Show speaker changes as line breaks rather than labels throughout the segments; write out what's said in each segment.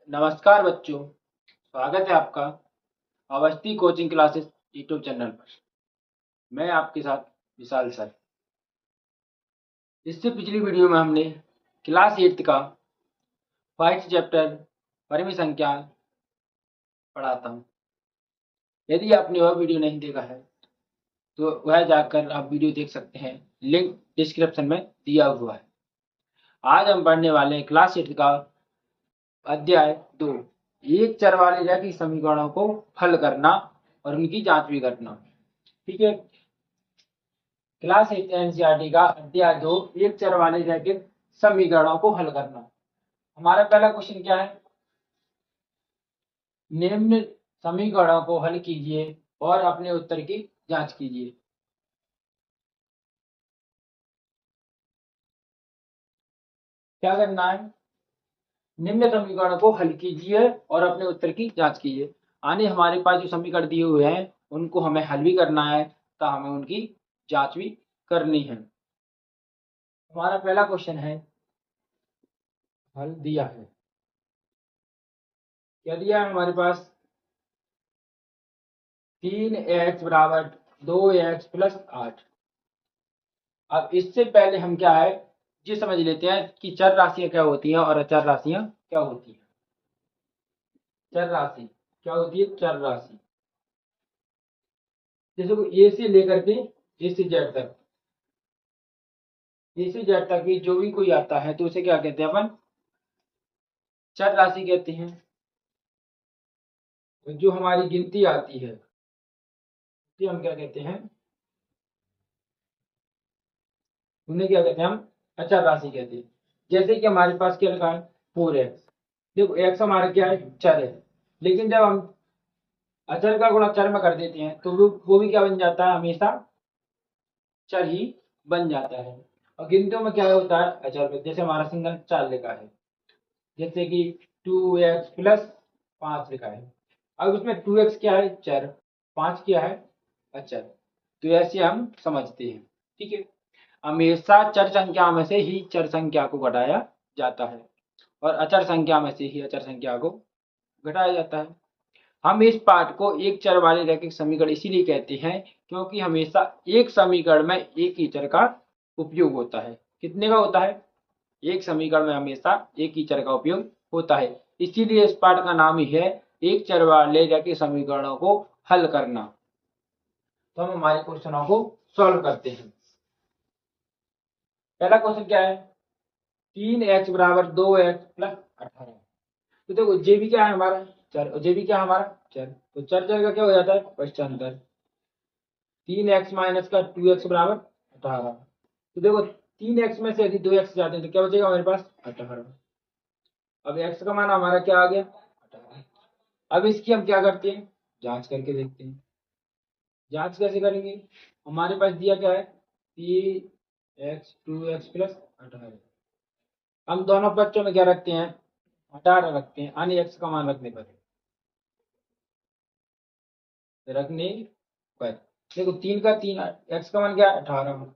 नमस्कार बच्चों, स्वागत है आपका Awasthi coaching classes YouTube channel पर। मैं आपके साथ विशाल सर। इससे पिछली वीडियो में हमने क्लास 8 का फर्स्ट चैप्टर परिमेय संख्या पढ़ा था। यदि आपने वह वीडियो नहीं देखा है तो वह जाकर आप वीडियो देख सकते हैं, लिंक डिस्क्रिप्शन में दिया हुआ है। आज हम पढ़ने वाले हैं क्लास 8 का अध्याय 2, एक चर वाले रैखिक समीकरणों को हल करना और उनकी जांच भी करना। ठीक है, क्लास 8 एनसीईआरटी का अध्याय 2, एक चर वाले रैखिक समीकरणों को हल करना। हमारा पहला क्वेश्चन क्या है? निम्न समीकरणों को हल कीजिए और अपने उत्तर की जांच कीजिए। क्या करना है? निम्न समीकरणों को हल कीजिए और अपने उत्तर की जांच कीजिए। यानी हमारे पास जो समीकरण दिए हुए हैं उनको हमें हल भी करना है, तो हमें उनकी जांच भी करनी है। हमारा पहला क्वेश्चन है, हल दिया है। क्या दिया है हमारे पास? 3x बराबर 2x प्लस 8। अब इससे पहले हम क्या है ये समझ लेते हैं कि चर राशियां क्या होती हैं और अचर राशियां क्या होती हैं। चर राशि क्या होती है? चर राशि जैसे को ए से लेकर के ए से जेड तक, ए से जेड तक भी जो भी कोई आता है तो उसे क्या कहते हैं? अपन चर राशि कहते हैं। तो जो हमारी गिनती आती है उसे हम क्या कहते हैं? उन्हें क्या कहते हैं? हम अचर राशि कहते हैं। जैसे कि हमारे पास क्या लिखा है? 4x। देखो x हमारा क्या है? चर है। लेकिन जब हम अचर का गुणा चर में कर देते हैं तो वो भी क्या बन जाता है? हमेशा चर ही बन जाता है। और गिनतियों में क्या होता है? अचर में। जैसे हमारा सिंगल 4 लिखा है, जैसे कि 2x प्लस 5 लिखा है। अब इसमें 2x क्या है? चर। 5 क्या है? अचर। तो ऐसे हम समझते हैं। ठीक है, हमेशा चर संख्या में से ही चर संख्या को घटाया जाता है और अचर संख्या में से ही अचर संख्या को घटाया जाता है। हम इस पाठ को एक चर वाले रैखिक समीकरण इसीलिए कहते हैं क्योंकि हमेशा एक समीकरण में एक ही चर का उपयोग होता है। कितने का होता है? एक समीकरण में हमेशा एक ही चर का उपयोग होता है। इसीलिए इस पाठ का नाम ही है एक चर वाले रैखिक समीकरणों को हल करना। तो हम हमारे क्वेश्चनों को सॉल्व करते हैं। पहला क्वेश्चन क्या है? 3x बराबर 2x प्लस 18। तो देखो जे भी क्या है? हमारा चर। और जे भी क्या है? हमारा चर। तो चर चर का क्या हो जाता है? पश्चांतर। 3x माइनस का 2x बराबर 18। तो देखो 3x में से यदि 2x जाते हैं तो क्या बचेगा हमारे पास? 18। अब x का मान हमारा क्या आ गया? 18। अब इसकी हम क्या करते हैं? जांच करके देखते हैं। जांच कैसे करेंगे? हमारे पास दिया क्या है? 3x 2x plus 18। हम दोनों बच्चों में क्या रखते हैं? 18 रखते हैं, यानी x का मान रखने पर देखो 3 का 3, x का मान क्या है? 18।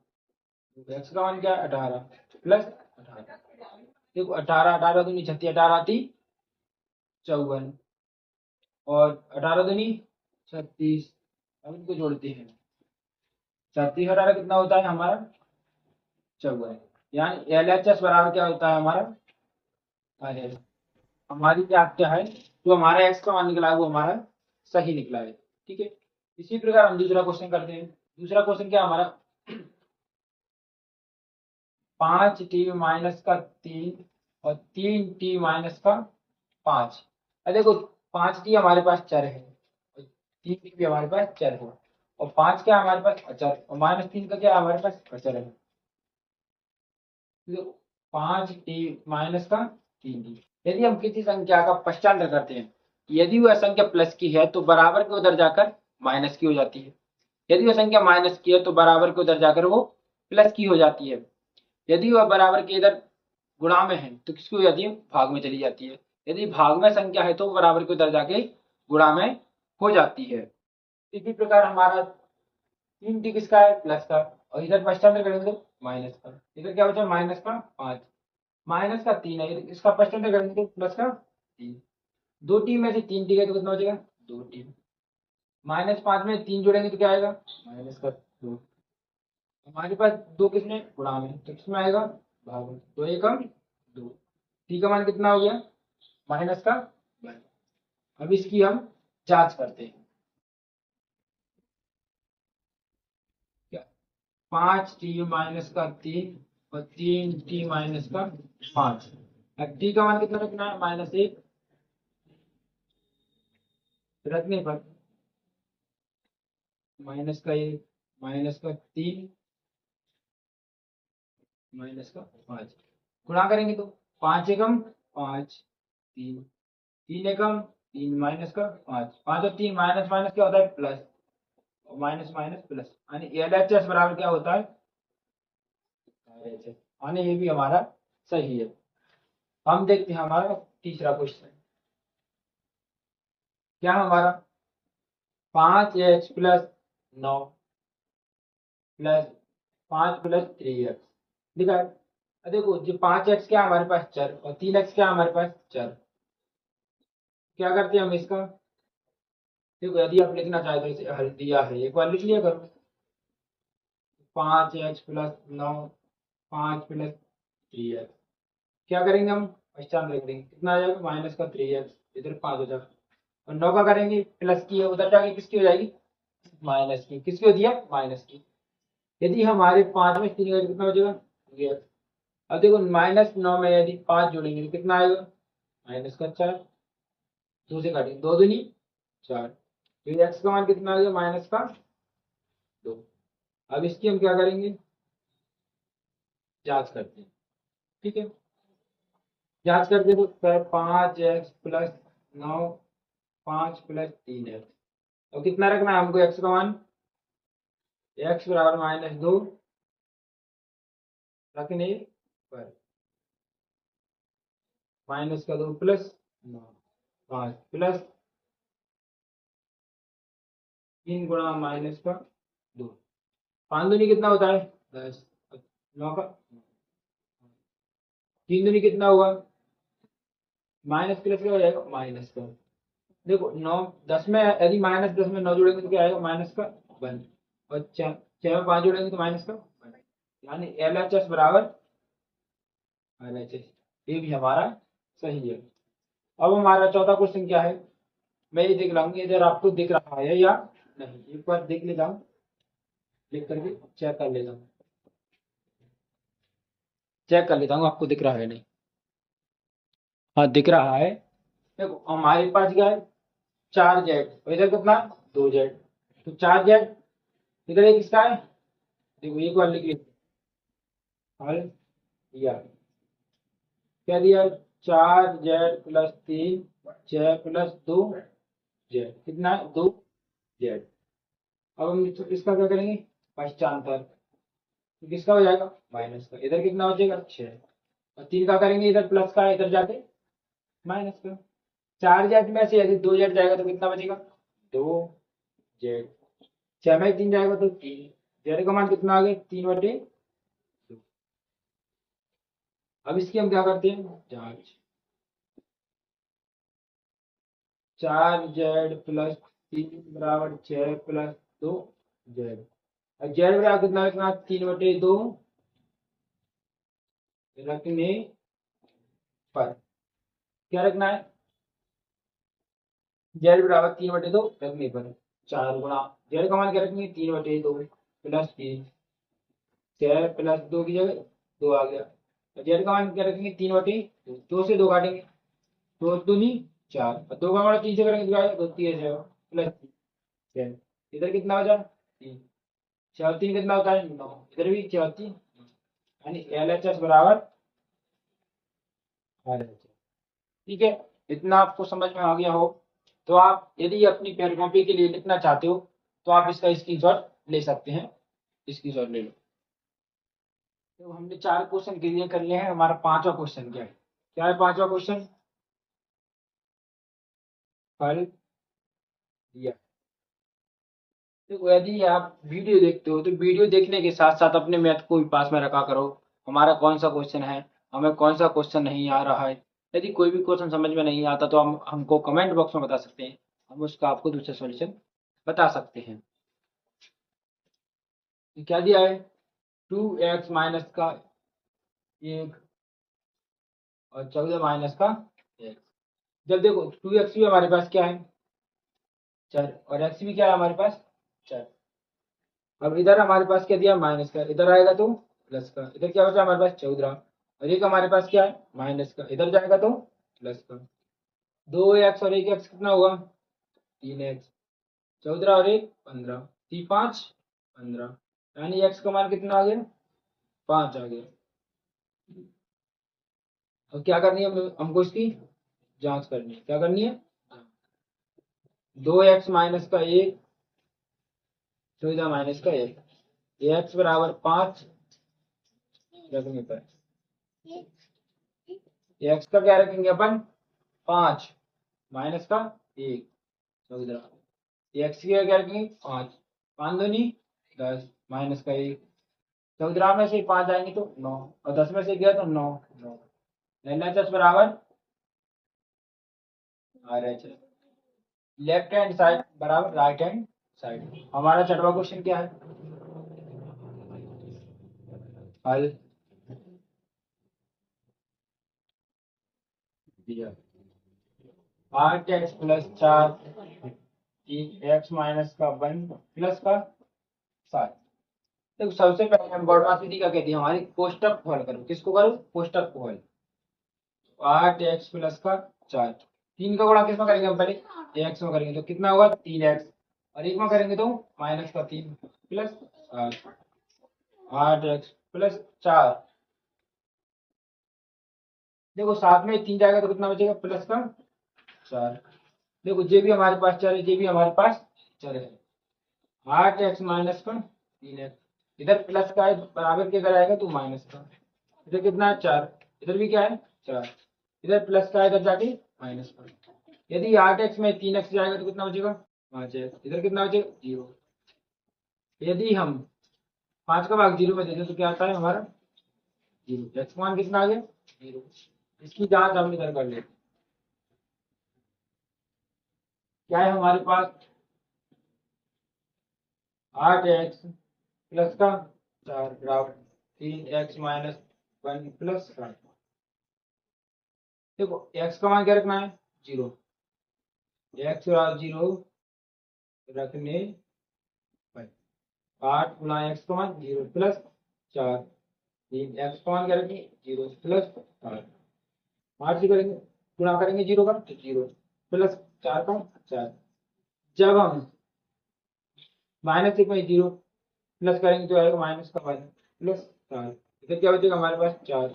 एक्स का मान क्या है? 18 प्लस 18। देखो 18 18 दूनी 36, 18 आती 54 और 18 दूनी 36। अब इनको जोड़ते हैं। 36 18 कितना होता है हमारा? 54। यानी LHS बराबर क्या होता है हमारा? RL। हमारी क्या क्या है? जो हमारा एक्स का मान निकला है वो हमारा सही निकला है। ठीक है, इसी प्रकार हम दूसरा क्वेश्चन करते हैं। दूसरा क्वेश्चन क्या हमारा? 5t माइनस का 3 और 3t माइनस का 5। अब देखो 5t हमारे पास चर है और 3t भी हमारे पास चर है और 5 क्या है हमारे पास? अचर। और -3 का क्या है हमारे पास? अचर है। तो 5t माइनस का 3t। यदि हम किसी संख्या का पश्चांतर करते हैं, यदि वह संख्या प्लस की है तो बराबर के उधर जाकर माइनस की हो जाती है। यदि वह संख्या माइनस की है तो बराबर के उधर जाकर वो प्लस की हो जाती है। यदि वह बराबर के इधर गुणा में है तो किसकी हो जाती है? भाग में चली जाती है। यदि भाग में संख्या है तो बराबर के उधर जाके गुणा में हो जाती है। इसी प्रकार हमारा 3t किसका है? प्लस का। और इधर पश्चांतर करेंगे तो माइनस का। इधर क्या बचा? माइनस का 5। माइनस का 3 है, इसका पश्चांतर करेंगे तो प्लस का 3। 2 टी में से 3 टी गए तो कितना हो जाएगा 2 टी। -5 में 3 जोड़ेंगे तो क्या आएगा -2। हमारे पास 2 किसमें गुणा में, तो किसमें आएगा भाग में। 2 एकम 2, टी का मान कितना हो गया माइनस का 1। अब इसकी हम जांच करते हैं। क्या 5t माइनस का 3 और 3t माइनस का 5। अब टी का मान कितना रखना है -1। रखने पर -1 -3 -5 गुणा करेंगे तो 5 एकम 5 3 3 एकम 3 माइनस का 5 5 और 3 माइनस माइनस क्या होता है प्लस, और माइनस माइनस प्लस, यानी LHS बराबर क्या होता है RHS, यानी ये भी हमारा सही है। हम देखते हैं हमारा तीसरा क्वेश्चन क्या है हमारा 5x plus 9 plus 5 plus 3x लिखा है। देखो जो 5x क्या है हमारे पास चर और 3x क्या है हमारे पास चर। क्या करते हैं हम इसका, देखो यदि आप लिखना चाहते हो इसे हल दिया है एक बार लिख लिया करो। 5x प्लस 9 5 प्लस 3x क्या करेंगे हम पहचान रख देंगे कितना आ जाएगा माइनस का 3x, इधर 5 हो जाएगा और 9 का करेंगे प्लस की है उधर जाके किसकी हो जाएगी माइनस की, किसकी होती है माइनस की। यदि हमारे 5 में 3 का कितना हो जाएगा 2x। अब देखो -9 में यदि 5 जोड़ेंगे तो कितना आएगा माइनस का 4, 2 से काटेंगे 2 दूनी 4, तो x का मान कितना आ गया माइनस का 2। अब इसकी हम क्या करेंगे जांच करते हैं, ठीक है। जांच करते तो 5x प्लस 9 5 प्लस 3x और कितना रखना है हमको x का मान x बराबर -2 रखने पर माइनस का 2 प्लस 9 5 प्लस 3 गुणा माइनस का 2 5 दूनी कितना होता है 10 9 का 3 दूनी कितना हुआ माइनस प्लस क्या हो जाएगा माइनस का। देखो 9 10 में यदि -10 में 9 जोड़ेंगे तो क्या आएगा माइनस का 1 और 6 में 5 जोड़ेंगे तो माइनस का 1, यानी LHS बराबर LHS, ये भी हमारा सही है। अब हमारा चौथा क्वेश्चन क्या है मैं ये देख लाऊंगी इधर आपको दिख रहा है या नहीं, एक बार देख लेता हूँ लिख करके चेक कर लेता हूँ आपको दिख रहा है नहीं। हाँ दिख रहा है। देखो हमारे पास क्या है 4z और इधर कितना 2z, तो 4z इधर एक किसका है देखो एक बार लिख लीजिए हल दिया क्या दिया 4z plus 3 z plus 2z कितना है 2z। अब हम इसका क्या करेंगे पश्चांतर, तो किसका हो जाएगा माइनस का, इधर कितना हो जाएगा 6 और 3 का करेंगे इधर प्लस का इधर जाके माइनस का। 4z में से यदि 2z जाएगा तो कितना बचेगा 2z, 6 में 3 जाएगा तो 3, z का मान कितना आ गया 3/2। अब इसकी हम क्या करते हैं जांच 4z प्लस 3 बराबर 6 प्लस 2z, अब z बराबर कितना रखना 3/2 रखने पर क्या रखना है z बराबर 3/2 रखने पर 4 गुणा z का मान क्या रखेंगे 3/2 प्लस 3 6 प्लस 2 की जगह 2 आ गया, z का मान क्या रखेंगे 3/2 2 से 2 काटेंगे 2 दूनी 4 और 2 का मान 3 से करेंगे तो आएगा 2 3 है प्लस 6 इधर कितना हो जाए 3 6 और 3 कितना होता है 9 इधर भी 6 और 3 यानी LHS बराबर RHS, ठीक है। इतना आपको समझ में आ गया हो तो आप यदि अपनी पेन कॉपी के लिए लिखना चाहते हो तो आप इसका स्क्रीनशॉट ले सकते हैं, स्क्रीनशॉट ले लो। तो हमने 4 क्वेश्चन क्लियर कर लिए हैं, हमारा 5वां क्वेश्चन क्या है 5वां क्वेश्चन फल दिया। देखो यदि आप वीडियो देखते हो तो वीडियो देखने के साथ साथ अपने मैथ को भी पास में रखा करो, हमारा कौन सा क्वेश्चन है हमें कौन सा क्वेश्चन नहीं आ रहा है यदि कोई भी क्वेश्चन समझ में नहीं आता तो हम हमको कमेंट बॉक्स में बता सकते हैं, हम उसका आपको दूसरा सॉल्यूशन बता सकते हैं। तो क्या दिया है, 2x माइनस का 1 और 14 माइनस का x। जब देखो 2x भी हमारे पास क्या है, चर, और x भी क्या है हमारे पास, चर। अब इधर हमारे पास क्या दिया, माइनस का, इधर आएगा तो प्लस का, इधर क्या बचा हमारे पास 14, और एक हमारे पास क्या है माइनस का, इधर जाएगा तो प्लस का। 2x और 1x कितना हुआ, 3x, 14 और 1 15, 3 5 15, यानी x का मान कितना आ गया, 5 आ गया। अब क्या करनी है हमको, इसकी जांच करनी है। क्या करनी है, 2x माइनस का 1, 14 माइनस का 1, x बराबर 5 रखने पर x का क्या रखेंगे अपन, 5 माइनस का 1 14, x की क्या रखेंगे 5, 5 दूनी 10 माइनस का 1, 14 में से 5 आएंगे तो 9, और 10 में से गया तो 9, 9 LHS बराबर RHS, लेफ्ट हैंड साइड बराबर राइट हैंड साइड। हमारा छठवां क्वेश्चन क्या है, हल दिया 8x प्लस 4 x माइनस का 1 प्लस का 7। देखो सबसे पहले हम बॉडमास का कहती है हमारी कोष्टक को हल करो, किसको करो, कोष्टक को हल। 8x प्लस का 4, 3 का गुणा किसमें करेंगे हम, पहले x में करेंगे तो कितना होगा 3x, और एक में करेंगे तो माइनस का 3 प्लस 8x प्लस 4। देखो साथ में 3 जाएगा तो कितना बचेगा, प्लस का 4। देखो ये भी हमारे पास चर है, ये भी हमारे पास चर है। 8x माइनस का 3x, इधर प्लस का है बराबर के इधर आएगा तो माइनस का, इधर कितना है 4, इधर भी क्या है 4, इधर प्लस का है इधर जाके माइनस का। यदि 8x में 3x जाएगा तो कितना बचेगा 5x, इधर कितना बचेगा 0। यदि हम 5 का भाग 0 में देते तो क्या आता है हमारा 0, x मान कितना आ गया 0। इसकी जांच हम इधर कर लेते, क्या है हमारे पास 8x प्लस का 4 बराबर 3x माइनस 1 प्लस 7। देखो x का मान क्या रखना है 0, x बराबर 0 रखने पर 8 गुना x का मान 0 प्लस 4, 3 x का मान क्या रखेंगे 0 प्लस 8, 8 से करेंगे गुणा करेंगे 0 का तो 0 प्लस 4 का 4। जब हम माइनस एक में 0 प्लस करेंगे तो आएगा माइनस का 1 प्लस 4, इधर क्या बचेगा हमारे पास 4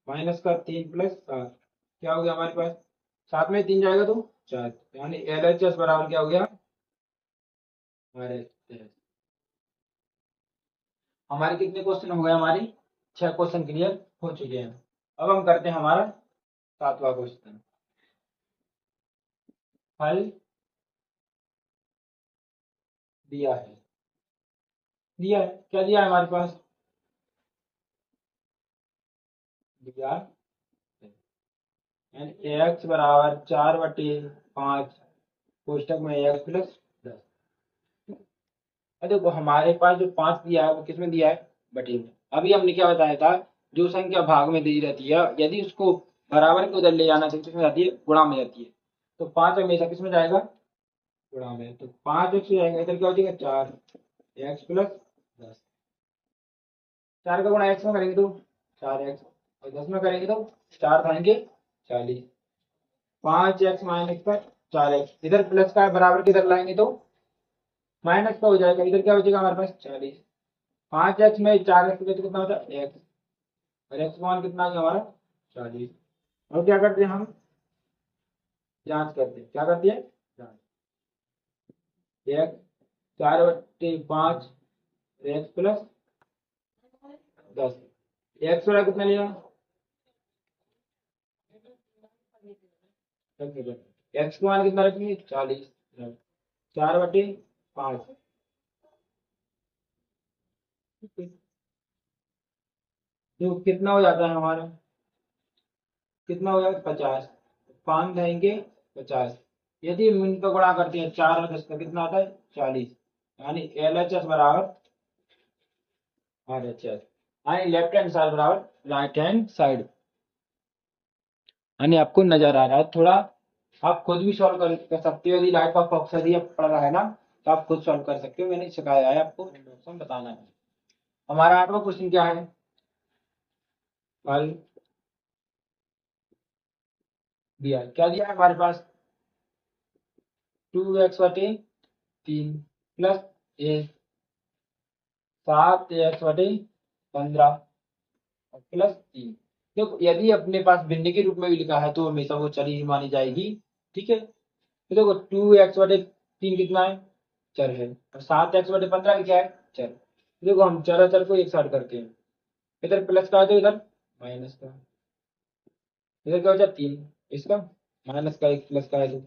माइनस का 3 प्लस 7, क्या हो गया हमारे पास, साथ में 3 जाएगा तो 4, यानी LHS बराबर क्या हो गया RHS। हमारे कितने क्वेश्चन हो गए, हमारी 6 क्वेश्चन क्लियर हो चुके हैं। अब हम करते हैं हमारा 7वां क्वेश्चन, हल दिया है क्या दिया है हमारे पास, दिया एक्स बराबर 4/5 कोष्टक में एक्स प्लस 10। देखो हमारे पास जो 5 दिया है वो किसमें दिया है, बटे में। अभी हमने क्या बताया था, जो संख्या भाग में दी रहती है यदि उसको बराबर के उधर ले जाना चाहिए किसमें जाती है, गुणा में जाती है। तो 5 हमेशा किसमें जाएगा, गुणा में, तो 5 एक्स जाएगा, इधर क्या हो जाएगा 4 एक्स प्लस 10। 4 का गुणा एक्स में करेंगे तो 4x, और 10 में करेंगे तो 4 खाएंगे 40, 5x माइनस का 4x, इधर प्लस का बराबर के इधर लाएंगे तो माइनस का हो जाएगा, इधर क्या बचेगा हमारे पास 40, 5x में 4x तो कितना होता है x, और x मान कितना आ गया हमारा 40। और क्या करते हैं हम, जांच करते हैं, क्या करते हैं जांच, x 4/5 x प्लस 10, x वाला कितना लिया x का मान कितना रखेंगे 40, 4/5, तो कितना हो जाता है हमारा कितना हो जाएगा 50, 5 रहेंगे 50। यदि हम इनका गुणा करते हैं 4 और 10 का कितना आता है 40, यानी LHS बराबर RHS, यानी लेफ्ट हैंड साइड बराबर राइट हैंड साइड। यानी आपको नजर आ रहा है थोड़ा, आप खुद भी सॉल्व कर सकते हो। यदि लाइट का फोकस यदि पड़ रहा है ना तो आप खुद सॉल्व कर सकते हो, मैंने सिखाया है आपको, ऑप्शन बताना है। हमारा 8वां क्वेश्चन क्या है, हल दिया क्या दिया है हमारे पास, 2x/3 प्लस ए 7x/15 प्लस 3। देखो यदि अपने पास भिन्न के रूप में भी लिखा है तो हमेशा वो चर ही मानी जाएगी, ठीक है। तो देखो 2x/3 कितना है, चर है, और 7x/15 भी क्या है, चर। देखो हम चर और चर को एक साथ करते हैं, इधर प्लस का है तो इधर माइनस का, इधर क्या बचा 3, इसका माइनस का, एक प्लस का है तो।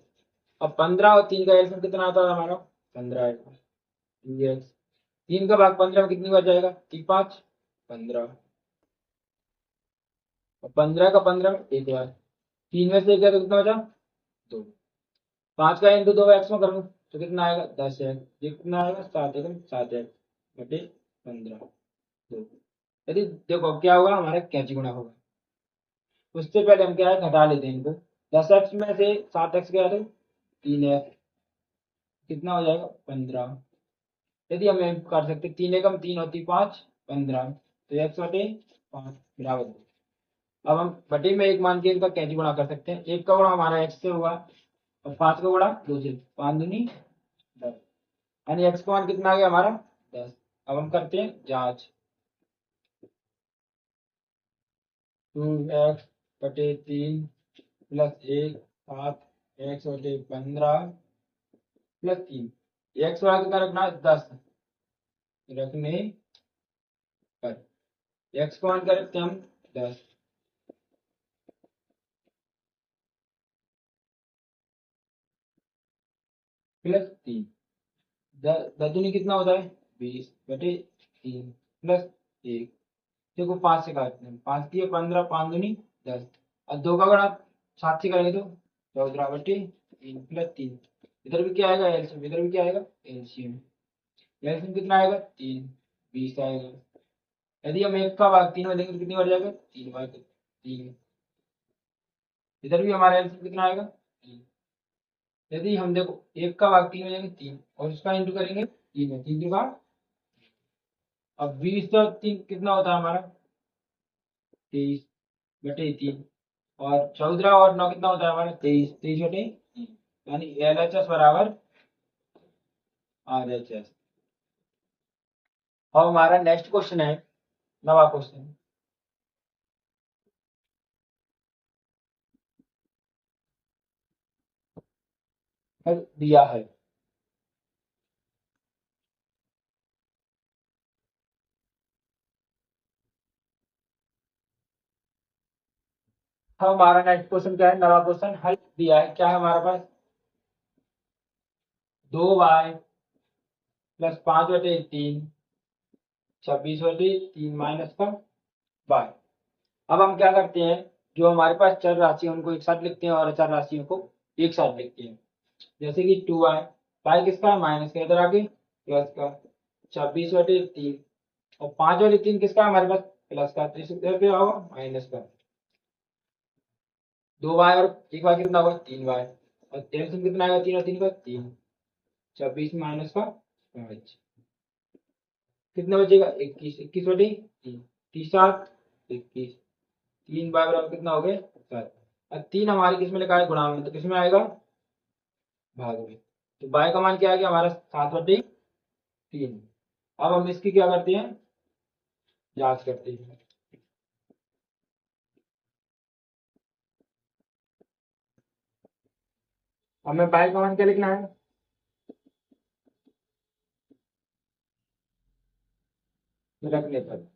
अब 15 और 3 का एलसीएम कितना आता है हमारा, 15 आएगा। 2x 3 का भाग 15 में कितनी बार जाएगा, 3 5 15, और 15 का 15 में एक बार, 3 में से एक है तो कितना बचा 2, 5 का इंटू 2 एक्स में कर लूँ तो कितना आएगा 10x, ये कितना आएगा 7x बटे 15 2। यदि देखो अब क्या होगा, हमारा कैंची गुणा होगा। उससे पहले हम क्या है घटा लेते हैं इनको, 10x में से 7x गया तो 3x, कितना हो जाएगा 15। यदि हम कर सकते 3 एकम 3 होती 5 15, तो x बटे 5 बराबर 2। अब हम बटे में एक मान के इनका कैंची गुणा कर सकते हैं, एक का गुणा हमारा x से हुआ और 5 का गुणा 2 से, 5 दूनी 10, यानी x का मान कितना आ गया हमारा 10। अब हम करते हैं जांच, 2x/3 plus 1 7x/15 plus 3, x वाला कितना रखना है 10 रखने पर, x का मान क्या रखते हैं हम 10 प्लस 3, 10 दूनी कितना होता है 20/3 प्लस 1, देखो 5 से काटते हैं, 5 दिए 15, 5 दूनी 10, और 2 का गुणा 7 से करेंगे तो 14/3 प्लस 3, इधर भी क्या आएगा एलसीएम, इधर भी क्या आएगा एलसीएम, एलसीएम कितना आएगा 3 20 आएगा। यदि हम एक का भाग 3 में देंगे तो कितनी बार जाएगा 3 बार, 3, इधर भी हमारा एलसीएम कितना आएगा 3। यदि हम देखो एक का भाग 3 में देंगे 3 और उसका इंटू करेंगे 3 में, 3 का, अब 20 और 3 कितना होता है हमारा 23/3, और 14 और 9 कितना होता है हमारा 23/3, यानी LHS बराबर RHS। और हमारा नेक्स्ट क्वेश्चन है, नवा क्वेश्चन दिया है, हमारा नेक्स्ट क्वेश्चन क्या है, नवा क्वेश्चन हल दिया है, क्या है हमारे पास 2y प्लस 5/3 26/3 माइनस का y। अब हम क्या करते हैं, जो हमारे पास चर राशि है उनको एक साथ लिखते हैं और अचर राशियों को एक साथ लिखते हैं। जैसे कि 2y, y किसका है माइनस का, इधर आगे प्लस का 26/3, और 5/3 किसका है हमारे पास प्लस का, तो इधर क्या होगा माइनस का, 2y और 1y कितना होगा 3y, और एलसीएम कितना आएगा 3 और 3 का 3, 26 माइनस का 5, कितना बचेगा 21, 21/3 30 7 21, 3 बाय बराबर कितना हो गया 7, और 3 हमारे किस में लिखा है गुणा में, तो किस में आएगा भाग में, तो बाय का मान क्या आ गया हमारा 7/3। अब हम इसकी क्या करते हैं जांच करते हैं, हमें बाय का मान क्या लिखना है, रखने पर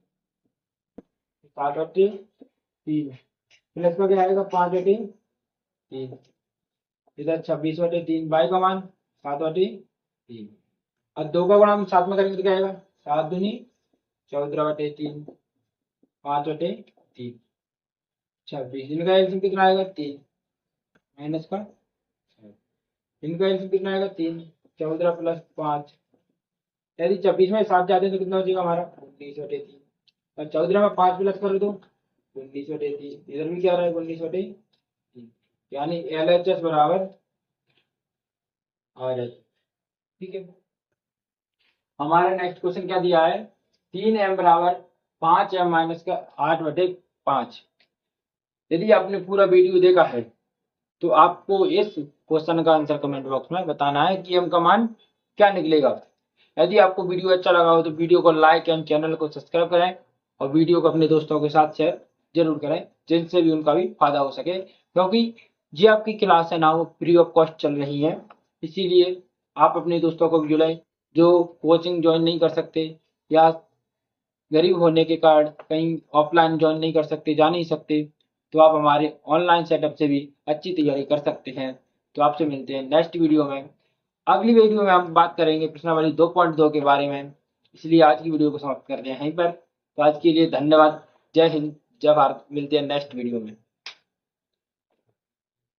7/3 प्लस का क्या आएगा 5/3, इधर 26/3 बाय का मान 7/3, और 2 का गुणा हम साथ में करेंगे तो क्या आएगा 7 दूनी 14/3 5/3, 26, इनका एलसीएम कितना आएगा 3 माइनस का, इनका एलसीएम कितना आएगा 3, 14 प्लस 5, यदि 26 में 7 जाते हैं तो कितना हो जाएगा हमारा 19/3, और 14 में 5 प्लस कर दो 19/3, इधर भी क्या रहा है 19/3, यानी LHS बराबर RH। ठीक है, हमारा नेक्स्ट क्वेश्चन क्या दिया है, 3m बराबर 5m माइनस का 8/5। यदि आपने पूरा वीडियो देखा है तो आपको इस क्वेश्चन का आंसर कमेंट बॉक्स में बताना है कि m का मान क्या निकलेगा। यदि आपको वीडियो अच्छा लगा हो तो वीडियो को लाइक एंड चैनल को सब्सक्राइब करें, और वीडियो को अपने दोस्तों के साथ शेयर जरूर करें, जिनसे भी उनका भी फायदा हो सके, क्योंकि ये आपकी क्लास है ना वो फ्री ऑफ कॉस्ट चल रही है, इसीलिए आप अपने दोस्तों को भी जुड़ाएं जो कोचिंग ज्वाइन नहीं कर सकते या गरीब होने के कारण कहीं ऑफलाइन ज्वाइन नहीं कर सकते, जा नहीं सकते, तो आप हमारे ऑनलाइन सेटअप से भी अच्छी तैयारी कर सकते हैं। तो आपसे मिलते हैं नेक्स्ट वीडियो में। अगली वीडियो में हम बात करेंगे प्रश्नावली 2.2 के बारे में, इसलिए आज की वीडियो को समाप्त करते हैं यहीं पर। तो आज के लिए धन्यवाद। जय हिंद, जय भारत। मिलते हैं नेक्स्ट वीडियो में।